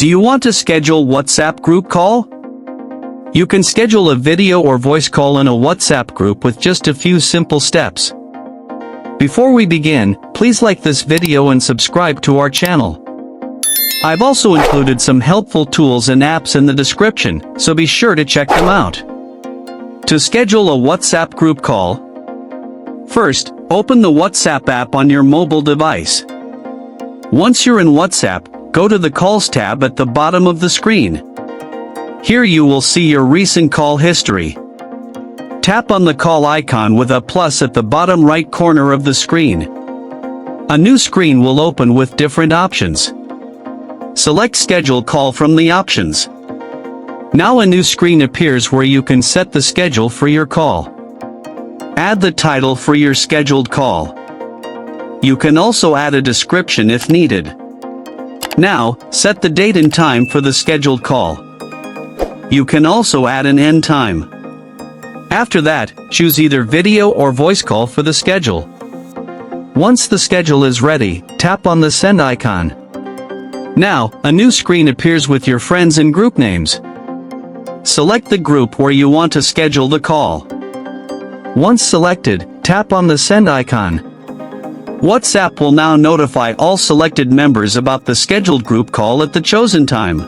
Do you want to schedule WhatsApp group call? You can schedule a video or voice call in a WhatsApp group with just a few simple steps. Before we begin, please like this video and subscribe to our channel. I've also included some helpful tools and apps in the description, so be sure to check them out. To schedule a WhatsApp group call, first, open the WhatsApp app on your mobile device. Once you're in WhatsApp, go to the Calls tab at the bottom of the screen. Here you will see your recent call history. Tap on the call icon with a plus at the bottom right corner of the screen. A new screen will open with different options. Select Schedule Call from the options. Now a new screen appears where you can set the schedule for your call. Add the title for your scheduled call. You can also add a description if needed. Now, set the date and time for the scheduled call. You can also add an end time. After that, choose either video or voice call for the schedule. Once the schedule is ready, tap on the send icon. Now, a new screen appears with your friends and group names. Select the group where you want to schedule the call. Once selected, tap on the send icon. WhatsApp will now notify all selected members about the scheduled group call at the chosen time.